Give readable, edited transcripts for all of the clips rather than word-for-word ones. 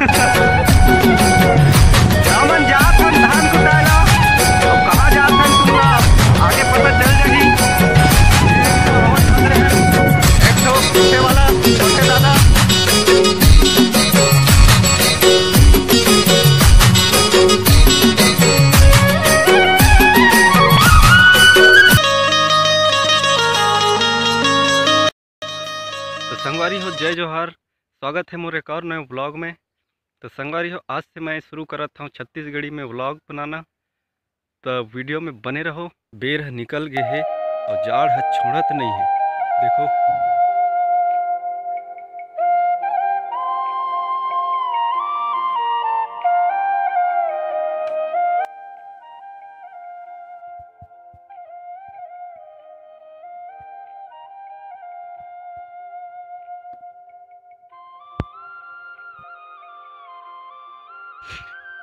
रामन जात हम धान कुटाला, अब कहाँ जात हम तुमरा आगे पता चल जाही। एक तो पीछे वाला छोटे दादा। तो संगवारी हो जय जोहार, स्वागत है मोरे एक और नए व्लॉग में। तो संगवारी हो आज से मैं शुरू कर रहा हूँ छत्तीसगढ़ी में व्लॉग बनाना। तो वीडियो में बने रहो। बेर निकल गए है और जाड़ है छोड़त नहीं है, देखो।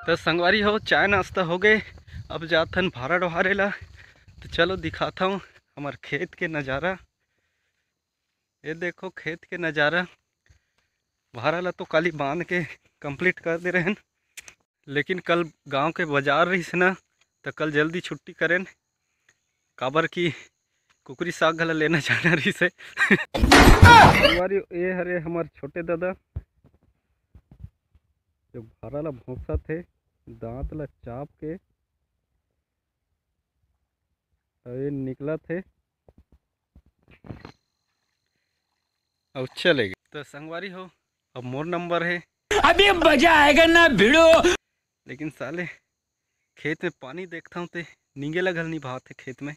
तो संगवारी हो चाय नाश्ता हो गए, अब जाथन भारा डोहारे ला। तो चलो दिखाता हूँ हमारे खेत के नज़ारा। ये देखो खेत के नज़ारा। भारा ला तो काली बांध के कंप्लीट कर दे रहे हैं, लेकिन कल गांव के बाजार रही से ना, तो कल जल्दी छुट्टी करें। काबर की कुकरी साग गला लेना जाना रही से। ये हरे हमारे छोटे दादा जो भारा ला भोंसा थे, दांत ला चाप के ये निकला थे और चले गए। तो संगवारी हो अब मोर नंबर है, अभी मजा आएगा ना भिड़ो। लेकिन साले खेत में पानी देखता हूँ तो नींगे लगल नहीं भाव थे खेत में,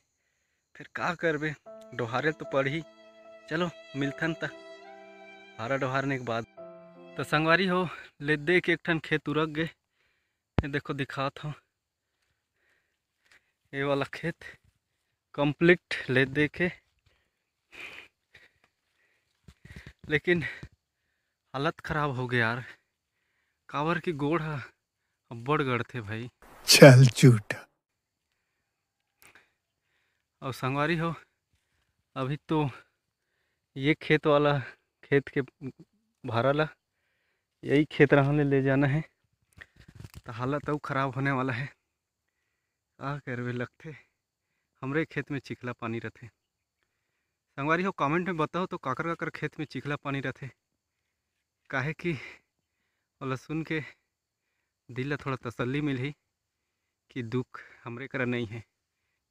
फिर का करबे, डोहारे तो पड़ी। चलो मिलथन तक भारा डोहारने के बाद। तो संगवारी हो ले दे के एक ठन खेत उरक गए। ये देखो दिखाता हूँ, ये वाला खेत कंप्लीट ले दे के, लेकिन हालत खराब हो गया यार। कावर की गोड़ बड़ गड़ थे भाई। चल झूठा। और संगवारी हो अभी तो ये खेत वाला खेत के भारा ला यही खेत रहने ले जाना है, तो हालत अब ख़राब होने वाला है। क्या करवे, लगते हमरे खेत में चिखला पानी रहते। संगवारी हो कमेंट में बताओ तो काकर काकर खेत में चिखला पानी रहते, काहे कि वाला सुन के दिल ला थोड़ा तसल्ली मिली कि दुख हमरे करा नहीं है।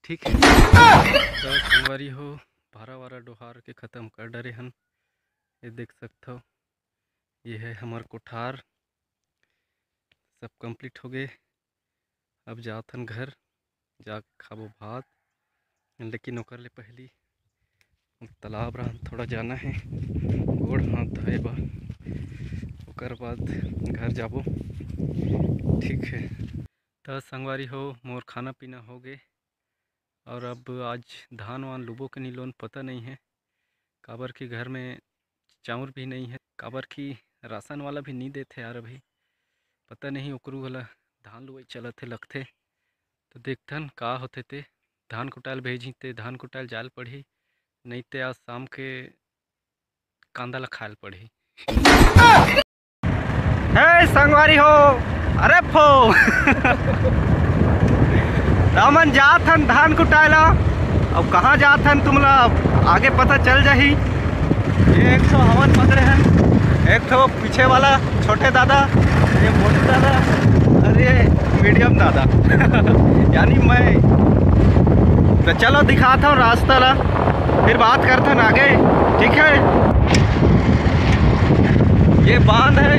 ठीक है। तो संगवारी हो भारा वारा डोहार के ख़त्म कर डरे हन। ये देख सकते हो, ये है हमार कोठार, सब कंप्लीट हो गए। अब जाथन घर जाके खाबो भात, लेकिन ओकर ले पहली तालाब रहन थोड़ा जाना है, गोड़ हाथ धोए बा, ओकर बाद घर जाबो। ठीक है। तो संगवारी हो मोर खाना पीना हो गए, और अब आज धान वान लुबो के नहीं लोन पता नहीं है, काबर की घर में चाउर भी नहीं है, काबर की राशन वाला भी नहीं देते यार। अभी पता नहीं ओकरू वाला धान लुआई चलत है लगते। तो देखथन का होते ते धान कुटाल भेजी ते धान कुटाल जाल पड़ी, नहीं ते आज शाम के कांदा ला खायल पड़ी। हे संगवारी हो, अरे फो रामन जात हन धान कुटाला, अब कहाँ जात हन तुमला आगे पता चल जाही। ये एक तो हवन पकड़े हैं, एक तो पीछे वाला छोटे दादा, ये मोटे दादा, अरे मीडियम दादा यानी मैं। तो चलो दिखाता हूँ रास्ता ला, फिर बात करते हैं आगे। ठीक है। ये बांध है,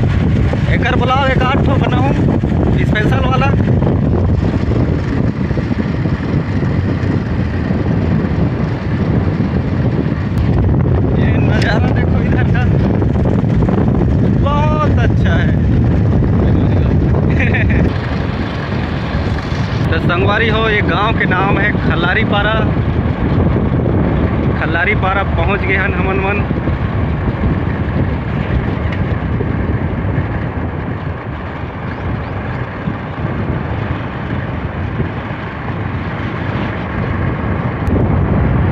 एकर बुलाओ एक 8 ठो बनाऊँ स्पेशल वाला। ये नज़ारा देखो इधर का, बहुत अच्छा है। तो संगवारी हो ये गांव के नाम है खल्लारी पारा। खल्लारी पारा पहुंच गए हैं हमन मन।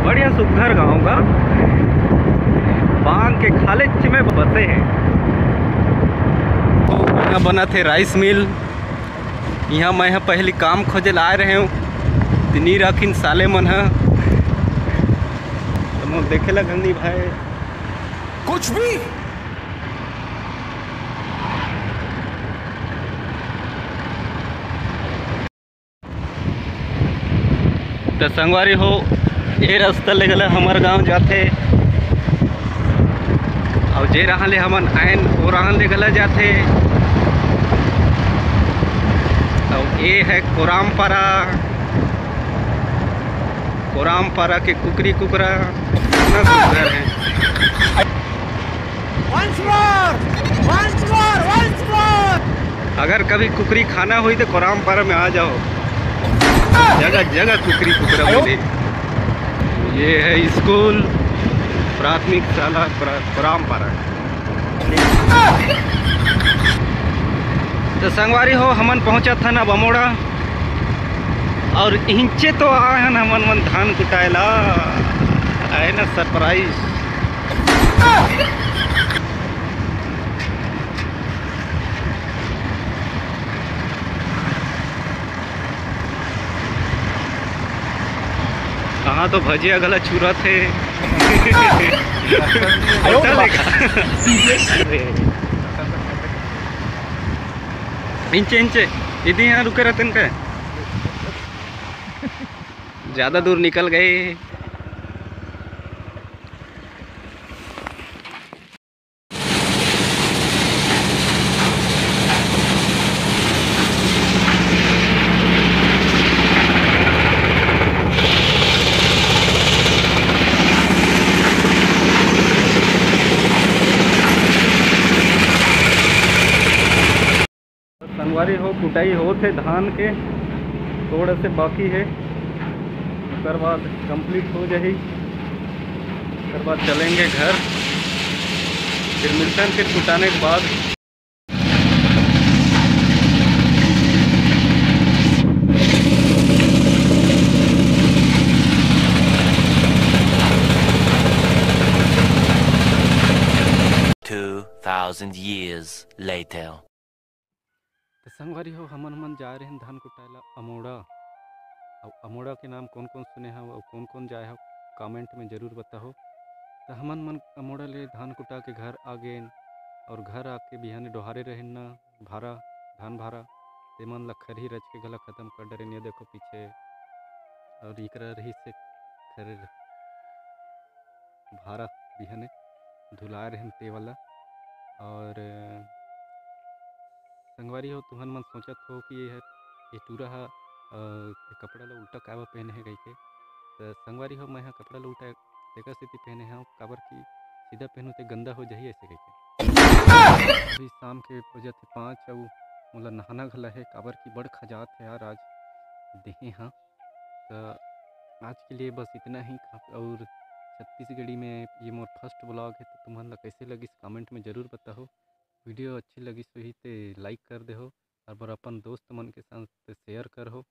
बढ़िया सुघर गांव का, बांध के खालिच में बसे हैं। यहाँ बना थे राइस मिल। यहाँ मैं पहले काम खोजे ला रहे हूँ, नहीं रखिन साले मन है तो देखे ला गंदी भाई कुछ भी। तो संगवारी हो ये रास्ता ले गला हमार गांव जाते और जे रहा ले हमन आयन वो रहा ले गला जाते। और ये है कोरामपारा, कोरामपारा के कुकरी कुकरा घर है। अगर कभी कुकरी खाना हुई तो कोरामपारा में आ जाओ, जगह जगह कुकरी कुकरा मिले। ये है स्कूल प्राथमिक शाला कोरामपारा। तो संगवारी हो हमन पहुंचा था ना बमोड़ा और इंचे तो आए हैं हमन मन धान कुटाएला आए ना सरप्राइज। कहाँ तो भजिया गला चूरा थे इंचे इंचे इधर यहाँ रुके रहते इनका ज़्यादा दूर निकल गए। संगवारी हो कुटाई हो थे धान के, थोड़ा से बाकी है, उसके बाद कंप्लीट हो जाएगी। उसके बाद चलेंगे घर, फिर मिलते हैं फिर कुटाने के बाद। 2,000 years later. तो संगवारी हो हमन जा रहे हैं धान कुटाला अमोड़ा। और अमोड़ा के नाम कौन कौन सुने हो और कौन कौन जाए हो कमेंट में ज़रूर बताओ। तो हमन अमोड़ा ले धान कुटा के घर आ गए और घर आके बिहाने डोहारे रहे ना भारा धान भारा ते मन ला खरही रच के गला ख़त्म कर डरे। नहीं देखो पीछे और इकरा रही से खर भारा बिहाने धुला रहे ते वाला। और संगवारी हो तुहन मन सोचत हो कि ये टूरा हा कपड़ा ला उल्टा काबर पहने है कह के। तो संगवारी हो मैं कपड़ा ला उल्टा तेकर सेती पहने हैं काबर कि सीधा पहनू तो गंदा हो जाही ऐसे कह के। अभी शाम के हो जाते 5 और मोला नहाना घला है काबर की बड़ खजात है यार आज देहे हाँ। तो आज के लिए बस इतना ही। और छत्तीसगढ़ी में ये मोर फर्स्ट ब्लॉग है, तो तुम्हारा ला कैसे लगी कमेंट में ज़रूर बताओ। वीडियो अच्छी लगी तो लाइक कर दे हो और अपन दोस्त मन के साथ शेयर कर हो।